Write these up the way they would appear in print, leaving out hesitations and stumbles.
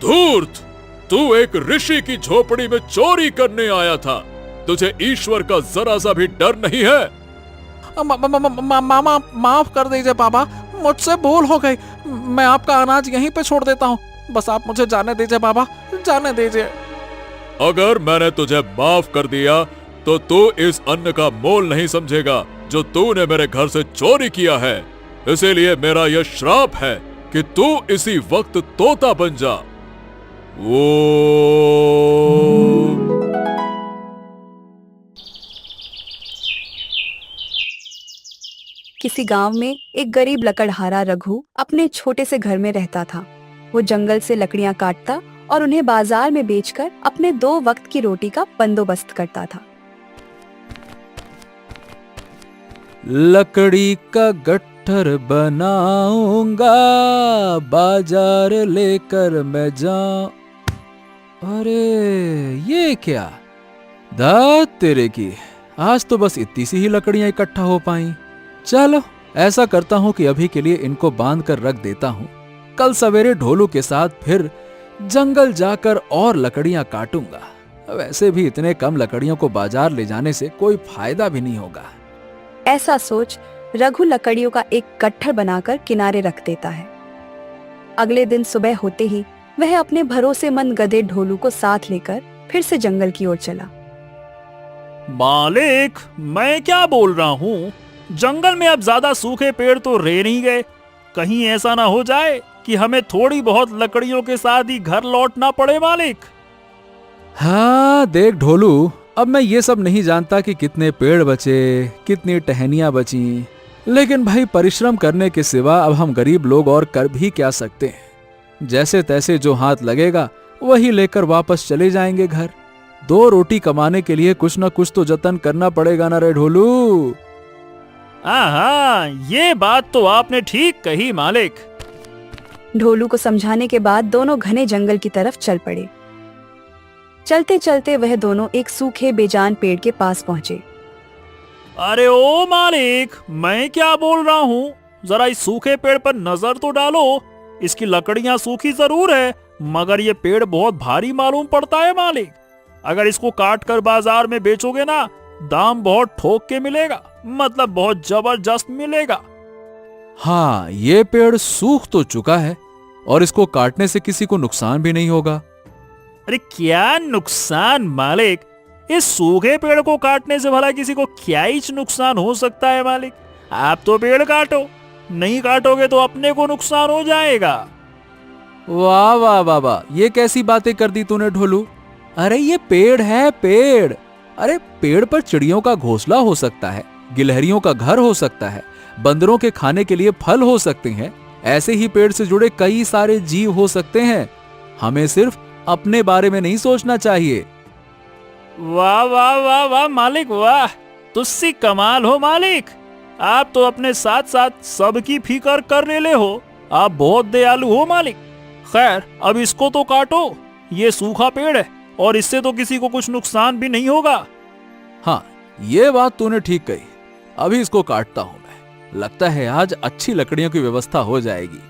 धूर्त, तू एक ऋषि की झोपड़ी में चोरी करने आया था। तुझे ईश्वर का जरा सा भी डर नहीं है? मामा माफ कर दीजिए बाबा, मुझसे भूल हो गई। मैं आपका अनाज यहीं पे छोड़ देता हूँ, बस आप मुझे जाने दीजिए बाबा, जाने दीजिए। अगर मैंने तुझे माफ कर दिया तो तू इस अन्न का मोल नहीं समझेगा जो तूने मेरे घर से चोरी किया है। इसीलिए मेरा यह श्राप है कि तू इसी वक्त तोता बन जा। वो किसी गांव में एक गरीब लकड़हारा रघु अपने छोटे से घर में रहता था। वो जंगल से लकड़ियां काटता और उन्हें बाजार में बेचकर अपने 2 वक्त की रोटी का बंदोबस्त करता था। लकड़ी का गट्ठर बनाऊंगा, बाजार लेकर मैं जाऊं। अरे ये क्या, दात तेरे की, आज तो बस इतनी सी ही लकड़ियां इकट्ठा हो पाई। चलो ऐसा करता हूँ कि अभी के लिए इनको बांध कर रख देता हूँ। कल सवेरे ढोलू के साथ फिर जंगल जाकर और लकड़ियां काटूंगा। वैसे भी इतने कम लकड़ियों को बाजार ले जाने से कोई फायदा भी नहीं होगा। ऐसा सोच रघु लकड़ियों का एक गट्ठर बनाकर किनारे रख देता है। अगले दिन सुबह होते ही वह अपने भरोसेमंद गधे ढोलू को साथ लेकर फिर से जंगल की ओर चला। मालिक, मैं क्या बोल रहा हूँ, जंगल में अब ज्यादा सूखे पेड़ तो रह नहीं गए। कहीं ऐसा ना हो जाए कि हमें थोड़ी बहुत लकड़ियों के साथ ही घर लौटना पड़े मालिक। हाँ देख ढोलू, अब मैं ये सब नहीं जानता कि कितने पेड़ बचे, कितनी टहनियां बची, लेकिन भाई परिश्रम करने के सिवा अब हम गरीब लोग और कर भी क्या सकते हैं। जैसे तैसे जो हाथ लगेगा वही लेकर वापस चले जाएंगे घर। 2 रोटी कमाने के लिए कुछ न कुछ तो जतन करना पड़ेगा ना रे ढोलू। हाँ, ये बात तो आपने ठीक कही मालिक। ढोलू को समझाने के बाद दोनों घने जंगल की तरफ चल पड़े। चलते चलते वह दोनों एक सूखे बेजान पेड़ के पास पहुंचे। अरे ओ मालिक, मैं क्या बोल रहा हूँ, जरा इस सूखे पेड़ पर नजर तो डालो। इसकी लकड़ियाँ सूखी जरूर है, मगर ये पेड़ बहुत भारी मालूम पड़ता है मालिक। अगर इसको काट कर बाजार में बेचोगे ना, दाम बहुत ठोक के मिलेगा, मतलब बहुत जबरदस्त मिलेगा। हाँ, ये पेड़ सूख तो चुका है और इसको काटने से किसी को नुकसान भी नहीं होगा। अरे क्या नुकसान मालिक, इस सूखे पेड़ को काटने से भला किसी को क्या ही नुकसान हो सकता है मालिक। आप तो पेड़ काटो, नहीं काटोगे तो अपने को नुकसान हो जाएगा। वाह वाह वाह वाह, ये कैसी बातें कर दी तूने ढोलू। अरे ये पेड़ है, पेड़। अरे पेड़ पर चिड़ियों का घोंसला हो सकता है, गिलहरियों का घर हो सकता है, बंदरों के खाने के लिए फल हो सकते हैं। ऐसे ही पेड़ से जुड़े कई सारे जीव हो सकते हैं। हमें सिर्फ अपने बारे में नहीं सोचना चाहिए। वाह वाह वाह वाह मालिक, वाह, तुझसे कमाल हो मालिक। आप तो अपने साथ साथ सबकी फिक्र कर ले हो। आप बहुत दयालु हो मालिक। खैर, अब इसको तो काटो, ये सूखा पेड़ है और इससे तो किसी को कुछ नुकसान भी नहीं होगा। हाँ, ये बात तूने ठीक कही। अभी इसको काटता हूं मैं। लगता है आज अच्छी लकड़ियों की व्यवस्था हो जाएगी।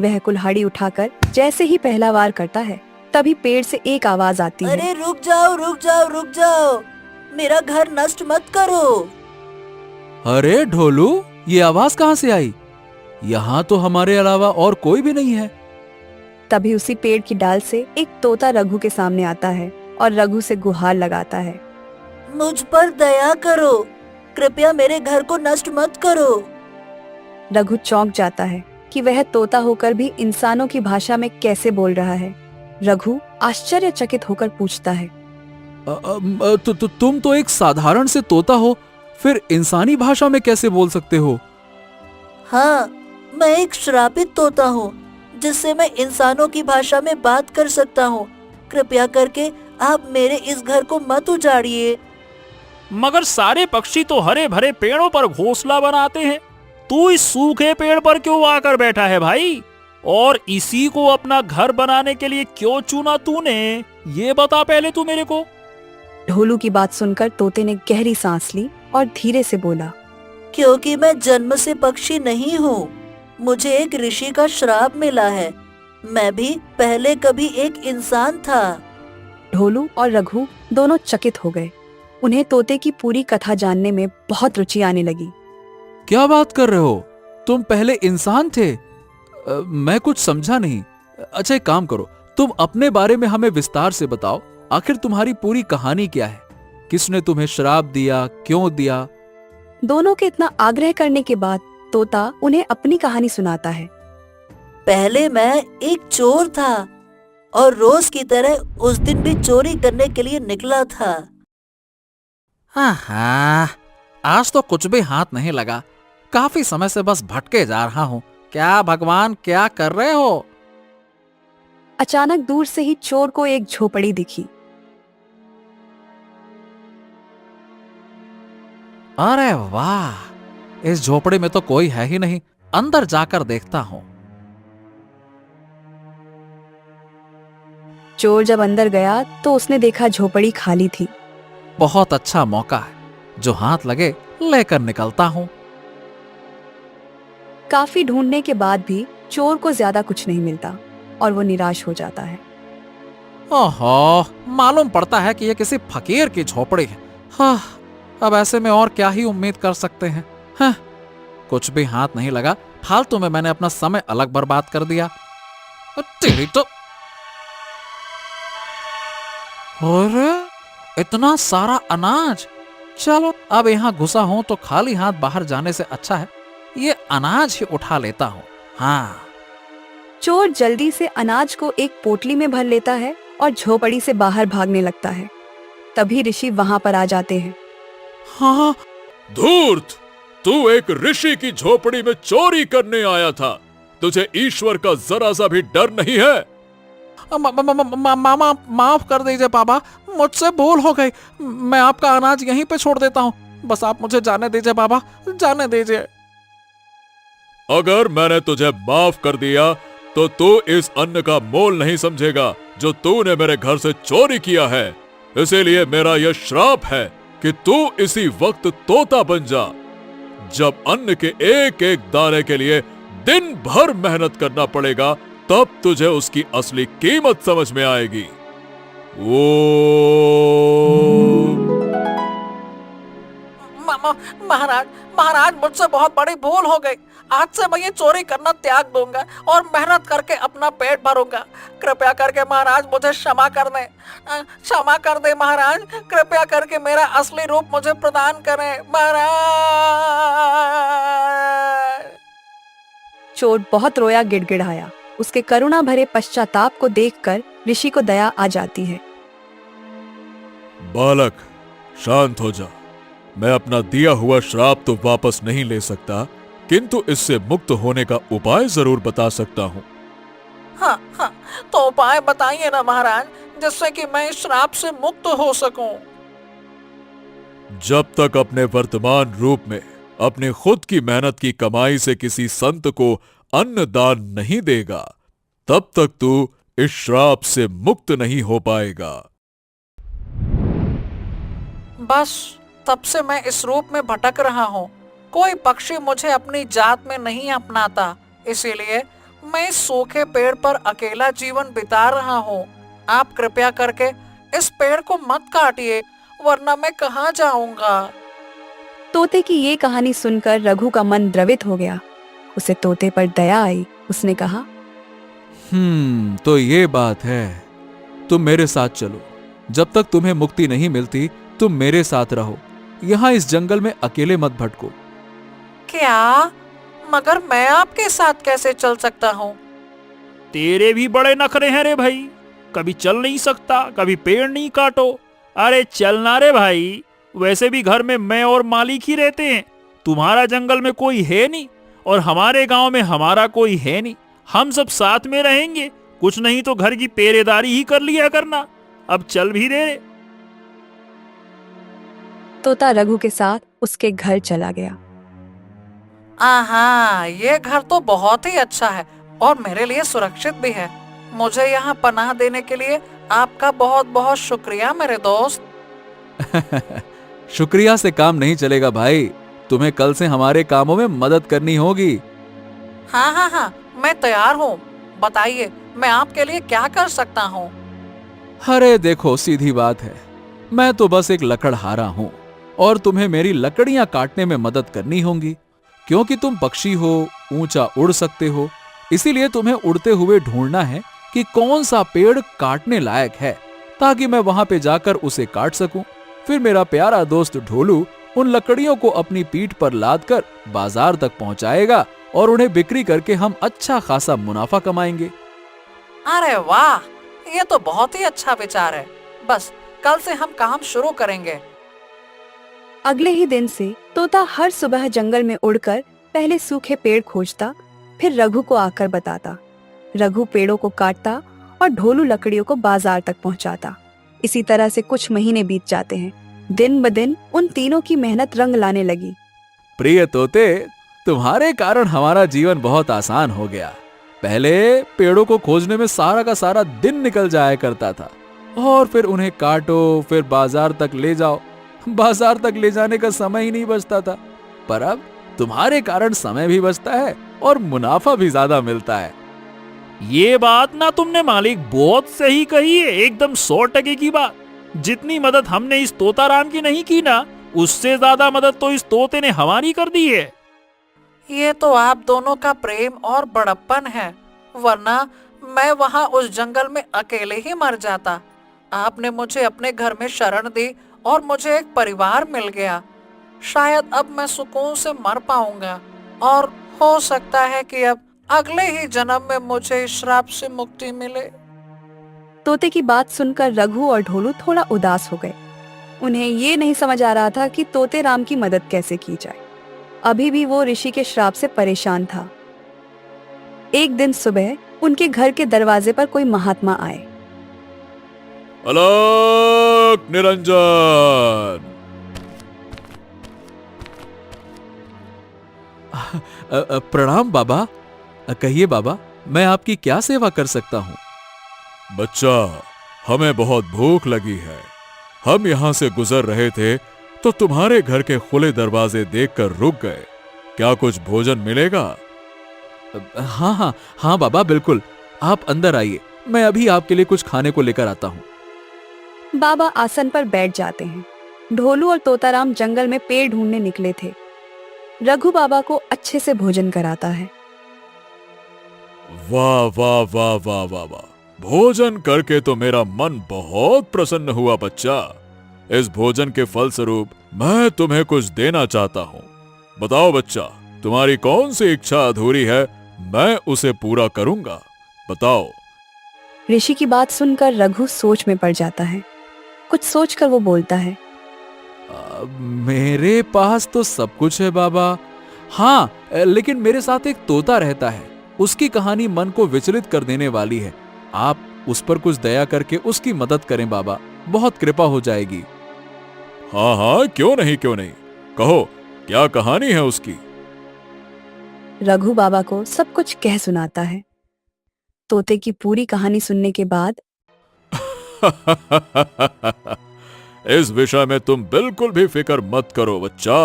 वह कुल्हाड़ी उठाकर जैसे ही पहला वार करता है, तभी पेड़ से एक आवाज आती है। अरे रुक जाओ रुक जाओ रुक जाओ, मेरा घर नष्ट मत करो। अरे ढोलू, ये आवाज कहाँ से आई? यहाँ तो हमारे अलावा और कोई भी नहीं है। तभी उसी पेड़ की डाल से एक तोता रघु के सामने आता है और रघु से गुहार लगाता है। मुझ पर दया करो, कृपया मेरे घर को नष्ट मत करो। रघु चौंक जाता है कि वह तोता होकर भी इंसानों की भाषा में कैसे बोल रहा है। रघु आश्चर्यचकित होकर पूछता है, तुम तो एक साधारण से तोता हो, फिर इंसानी भाषा में कैसे बोल सकते हो? हाँ, मैं एक श्रापित तोता हूँ, जिससे मैं इंसानों की भाषा में बात कर सकता हूँ। कृपया करके आप मेरे इस घर को मत उजाड़िए। मगर सारे पक्षी तो हरे भरे पेड़ों पर घोंसला बनाते हैं, तू इस सूखे पेड़ पर क्यों आकर बैठा है भाई? और इसी को अपना घर बनाने के लिए क्यों चुना तूने, ये बता पहले तू मेरे को। ढोलू की बात सुनकर तोते ने गहरी सांस ली और धीरे से बोला, क्योंकि मैं जन्म से पक्षी नहीं हूँ, मुझे एक ऋषि का श्राप मिला है। मैं भी पहले कभी एक इंसान था। ढोलू और रघु दोनों चकित हो गए। उन्हें तोते की पूरी कथा जानने में बहुत रुचि आने लगी। क्या बात कर रहे हो? तुम पहले इंसान थे? मैं कुछ समझा नहीं। अच्छा, एक काम करो, तुम अपने बारे में हमें विस्तार से बताओ। आखिर तुम्हारी पूरी कहानी क्या है? किसने तुम्हें श्राप दिया, क्यों दिया? दोनों के इतना आग्रह करने के बाद तोता उन्हें अपनी कहानी सुनाता है। पहले मैं एक चोर था और रोज की तरह उस दिन भी चोरी करने के लिए निकला था। हाँ, आज तो कुछ भी हाथ नहीं लगा। काफी समय से बस भटके जा रहा हूँ। क्या भगवान, क्या कर रहे हो? अचानक दूर से ही चोर को एक झोपड़ी दिखी। अरे वाह, इस झोपड़ी में तो कोई है ही नहीं। अंदर जाकर देखता हूँ। चोर जब अंदर गया तो उसने देखा झोपड़ी खाली थी। बहुत अच्छा मौका है, जो हाथ लगे लेकर निकलता हूँ। काफी ढूंढने के बाद भी चोर को ज्यादा कुछ नहीं मिलता और वो निराश हो जाता है। ओहो, मालूम पड़ता है कि यह किसी फकीर की झोपड़ी है। हाँ, अब ऐसे में और क्या ही उम्मीद कर सकते हैं। हाँ, कुछ भी हाथ नहीं लगा। फालतू में मैंने अपना समय अलग बर्बाद कर दिया। तेरी तो। और इतना सारा अनाज। चलो, अब यहाँ घुसा हूं तो खाली हाथ बाहर जाने से अच्छा है ये अनाज ही उठा लेता हूँ। हाँ। चोर जल्दी से अनाज को एक पोटली में भर लेता है और झोपड़ी से बाहर भागने लगता है। तभी ऋषि वहां पर आ जाते हैं। हाँ, धूर्त, तू एक ऋषि की झोपड़ी में चोरी करने आया था। तुझे ईश्वर का जरा सा भी डर नहीं है? मामा, माफ कर दीजिए बाबा, मुझसे भूल हो गई। मैं आपका अनाज यहीं पे छोड़ देता हूँ। बस आप मुझे जाने दीजिए बाबा, जाने दीजिए। अगर मैंने तुझे माफ कर दिया तो तू इस अन्न का मोल नहीं समझेगा जो तूने मेरे घर से चोरी किया है। इसीलिए मेरा यह श्राप है कि तू इसी वक्त तोता बन जा। जब अन्न के एक एक दाने के लिए दिन भर मेहनत करना पड़ेगा, तब तुझे उसकी असली कीमत समझ में आएगी। महाराज, महाराज, मुझसे बहुत बड़ी भूल हो गई। आज से मैं ये चोरी करना त्याग दूंगा और मेहनत करके अपना पेट भरूंगा। कृपया करके महाराज मुझे क्षमा कर दे। क्षमा कर दे महाराज, कृपया करके मेरा असली रूप मुझे प्रदान करें महाराज। चोर बहुत रोया, गिड़गिड़ाया। उसके करुणा भरे पश्चाताप को देखकर ऋषि को दया आ जाती है। बालक, शांत हो जा। मैं अपना दिया हुआ श्राप तो वापस नहीं ले सकता, किंतु इससे मुक्त होने का उपाय जरूर बता सकता हूँ। हाँ, हाँ, तो उपाय बताइए ना महाराज, जिससे कि मैं इस श्राप से मुक्त हो सकूं। जब तक अपने वर्तमान रूप में अपनी खुद की मेहनत की कमाई से किसी संत को अन्न दान नहीं देगा, तब तक तू इस श्राप से मुक्त नहीं हो पाएगा। बस तब से मैं इस रूप में भटक रहा हूँ। कोई पक्षी मुझे अपनी जात में नहीं अपनाता, इसीलिए मैं इस सूखे पेड़ पर अकेला जीवन बिता रहा हूँ। आप कृपया करके इस पेड़ को मत काटिए, वरना मैं कहाँ जाऊंगा। तोते की ये कहानी सुनकर रघु का मन द्रवित हो गया। उसे तोते पर दया आई। उसने कहा, तो ये बात है। तुम मेरे साथ चलो। जब तक तुम्हें मुक्ति नहीं मिलती, तुम मेरे साथ रहो। यहाँ इस जंगल में अकेले मत भटको। क्या? मगर मैं आपके साथ कैसे चल सकता हूँ? तेरे भी बड़े नखरे हैं रे भाई। कभी चल नहीं सकता, कभी पेड़ नहीं काटो। अरे चलना रे भाई। वैसे भी घर में मैं और मालिक ही रहते हैं। तुम्हारा जंगल में कोई है नहीं और हमारे गांव में हमारा कोई है नहीं। हम सब साथ में रहेंगे। कुछ नहीं तो घर की पहरेदारी ही कर लिया करना। अब चल भी रे। तोता रघु के साथ उसके घर चला गया। आहा, ये घर तो बहुत ही अच्छा है और मेरे लिए सुरक्षित भी है। मुझे यहाँ पनाह देने के लिए आपका बहुत बहुत शुक्रिया मेरे दोस्त। शुक्रिया से काम नहीं चलेगा भाई। तुम्हें कल से हमारे कामों में मदद करनी होगी। हाँ हाँ हाँ, मैं तैयार हूँ। बताइए, मैं आपके लिए क्या कर सकता हूँ? अरे देखो, सीधी बात है, मैं तो बस एक लकड़हारा हूं और तुम्हें मेरी लकड़ियां काटने में मदद करनी होगी, क्योंकि तुम पक्षी हो, ऊंचा उड़ सकते हो। इसीलिए तुम्हें उड़ते हुए ढूंढना है कि कौन सा पेड़ काटने लायक है, ताकि मैं वहां पे जाकर उसे काट सकूं। फिर मेरा प्यारा दोस्त ढोलू उन लकड़ियों को अपनी पीठ पर लाद कर बाजार तक पहुंचाएगा और उन्हें बिक्री करके हम अच्छा खासा मुनाफा कमाएंगे। अरे वाह, ये तो बहुत ही अच्छा विचार है। बस कल से हम काम शुरू करेंगे। अगले ही दिन से तोता हर सुबह जंगल में उड़कर पहले सूखे पेड़ खोजता, फिर रघु को आकर बताता। रघु पेड़ों को काटता और ढोलू लकड़ियों को बाजार तक पहुंचाता। इसी तरह से कुछ महीने बीत जाते हैं। दिन ब दिन उन तीनों की मेहनत रंग लाने लगी। प्रिय तोते, तुम्हारे कारण हमारा जीवन बहुत आसान हो गया। पहले पेड़ों को खोजने में सारा का सारा दिन निकल जाया करता था, और फिर उन्हें काटो, फिर बाजार तक ले जाओ। बाजार तक ले जाने का समय ही नहीं बचता था। पर अब तुम्हारे कारण समय भी बचता है और मुनाफा भी ज्यादा मिलता है। ये बात ना तुमने मालिक बहुत सही कही है, एकदम 100% की बात। जितनी मदद हमने इस तोताराम की नहीं की ना, उससे ज्यादा मदद तो इस तोते ने हमारी कर दी है। ये तो आप दोनों का प्रेम और बड़प्पन है, वरना मैं वहाँ उस जंगल में अकेले ही मर जाता। आपने मुझे अपने घर में शरण दी और मुझे एक परिवार मिल गया। शायद अब मैं सुकून से मर पाऊंगा, और हो सकता है कि अब अगले ही जन्म में मुझे इस श्राप से मुक्ति मिले। तोते की बात सुनकर रघु और ढोलू थोड़ा उदास हो गए। उन्हें ये नहीं समझ आ रहा था कि तोते राम की मदद कैसे की जाए। अभी भी वो ऋषि के श्राप से परेशान था। एक दिन सुबह उनके घर के दरवाजे पर कोई महात्मा आए। अलग निरंजन। प्रणाम बाबा। कहिए बाबा, मैं आपकी क्या सेवा कर सकता हूँ? बच्चा, हमें बहुत भूख लगी है। हम यहाँ से गुजर रहे थे तो तुम्हारे घर के खुले दरवाजे देखकर रुक गए। क्या कुछ भोजन मिलेगा? हाँ हाँ हाँ बाबा, बिल्कुल। आप अंदर आइए, मैं अभी आपके लिए कुछ खाने को लेकर आता हूँ। बाबा आसन पर बैठ जाते हैं। ढोलू और तोताराम जंगल में पेड़ ढूंढने निकले थे। रघु बाबा को अच्छे से भोजन कराता है। वाह वाह वाह वाह वाह वाह, भोजन करके तो मेरा मन बहुत प्रसन्न हुआ बच्चा। इस भोजन के फलस्वरूप मैं तुम्हें कुछ देना चाहता हूँ। बताओ बच्चा, तुम्हारी कौन सी इच्छा अधूरी है, मैं उसे पूरा करूंगा। बताओ। ऋषि की बात सुनकर रघु सोच में पड़ जाता है। कुछ सोचकर वो बोलता है, मेरे पास तो सब कुछ है बाबा। हाँ, लेकिन मेरे साथ एक तोता रहता है। उसकी कहानी मन को विचलित कर देने वाली है। आप उस पर कुछ दया करके उसकी मदद करें बाबा, बहुत कृपा हो जाएगी। हाँ हाँ, क्यों नहीं क्यों नहीं, कहो क्या कहानी है उसकी। रघु बाबा को सब कुछ कह सुनाता है। तोते की पूरी कहानी सुनने के बाद इस विषय में तुम बिल्कुल भी फिक्र मत करो बच्चा।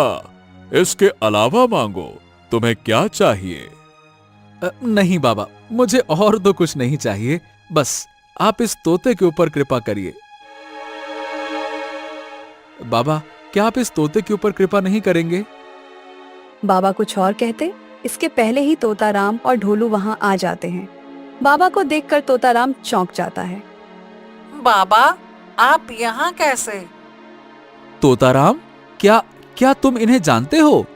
इसके अलावा मांगो, तुम्हें क्या चाहिए? नहीं बाबा, मुझे और तो कुछ नहीं चाहिए। बस आप इस तोते के ऊपर कृपा करिए। बाबा, क्या आप इस तोते के ऊपर कृपा नहीं करेंगे? बाबा कुछ और कहते, इसके पहले ही तोताराम और ढोलू वहां आ जाते हैं। बाबा को देखकर तोताराम चौंक जाता है। बाबा, आप यहाँ कैसे? तोताराम, क्या तुम इन्हें जानते हो?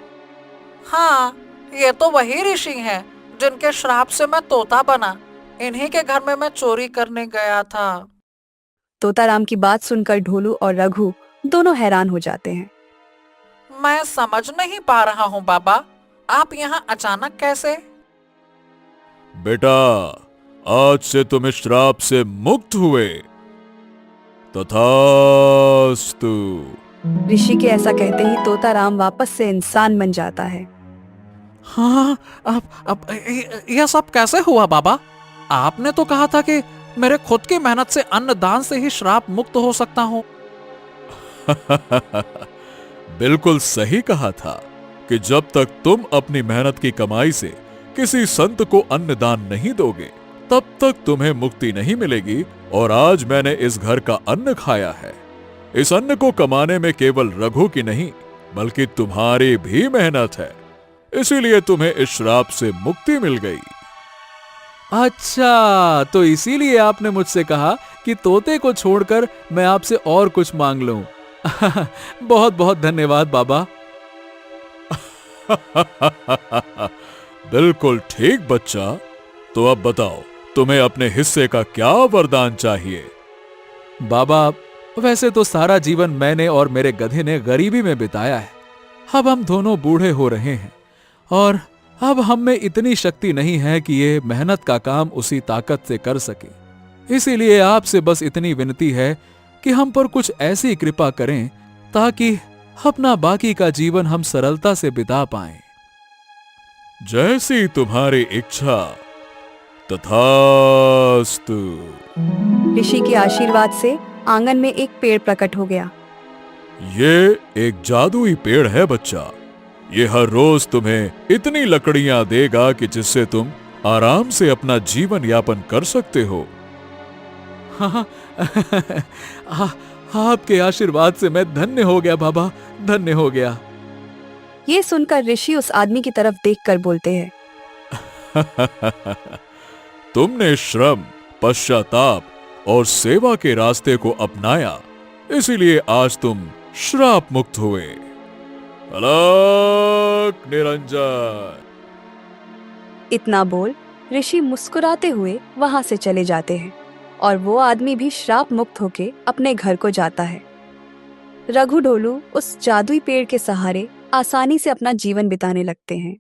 हाँ, ये तो वही ऋषि हैं जिनके श्राप से मैं तोता बना। इन्हीं के घर में मैं चोरी करने गया था। तोताराम की बात सुनकर ढोलू और रघु दोनों हैरान हो जाते हैं। मैं समझ नहीं पा रहा हूँ बाबा, आप यहाँ अचानक कैसे? बेटा, आज से तुम इस श्राप से मुक्त हुए। तथास्तु। ऋषि के ऐसा कहते ही तोताराम वापस से इंसान बन जाता है। हाँ, अब यह सब कैसे हुआ बाबा? आपने तो कहा था कि मेरे खुद की मेहनत से अन्न दान से ही श्राप मुक्त हो सकता हूँ। बिल्कुल सही कहा था कि जब तक तुम अपनी मेहनत की कमाई से किसी संत को अन्न दान नहीं दोगे, तब तक तुम्हें मुक्ति नहीं मिलेगी। और आज मैंने इस घर का अन्न खाया है। इस अन्न को कमाने में केवल रघु की नहीं, बल्कि तुम्हारी भी मेहनत है। इसीलिए तुम्हें इस श्राप से मुक्ति मिल गई। अच्छा, तो इसीलिए आपने मुझसे कहा कि तोते को छोड़कर मैं आपसे और कुछ मांग लूं। बहुत बहुत धन्यवाद बाबा। बिल्कुल ठीक बच्चा। तो अब बताओ, तुम्हें अपने हिस्से का क्या वरदान चाहिए? बाबा, वैसे तो सारा जीवन मैंने और मेरे गधे ने गरीबी में बिताया है। अब हम दोनों बूढ़े हो रहे हैं और अब हम में इतनी शक्ति नहीं है कि ये मेहनत का काम उसी ताकत से कर सके। इसीलिए आपसे बस इतनी विनती है कि हम पर कुछ ऐसी कृपा करें ताकि अपना बाकी का जीवन हम सरलता से बिता पाएं। जैसी तुम्हारी इच्छा, तथास्तु। ऋषि के आशीर्वाद से आंगन में एक पेड़ प्रकट हो गया। ये एक जादुई पेड़ है बच्चा। ये हर रोज तुम्हें इतनी लकड़ियां देगा कि जिससे तुम आराम से अपना जीवन यापन कर सकते हो। हाँ, आपके आशीर्वाद से मैं धन्य हो गया बाबा, धन्य हो गया। ये सुनकर ऋषि उस आदमी की तरफ देखकर बोलते हैं, तुमने श्रम, पश्चाताप और सेवा के रास्ते को अपनाया, इसीलिए आज तुम श्राप मुक्त हुए। अलग निरंजन। इतना बोल ऋषि मुस्कुराते हुए वहां से चले जाते हैं और वो आदमी भी श्राप मुक्त होके अपने घर को जाता है। रघु ढोलू उस जादुई पेड़ के सहारे आसानी से अपना जीवन बिताने लगते हैं।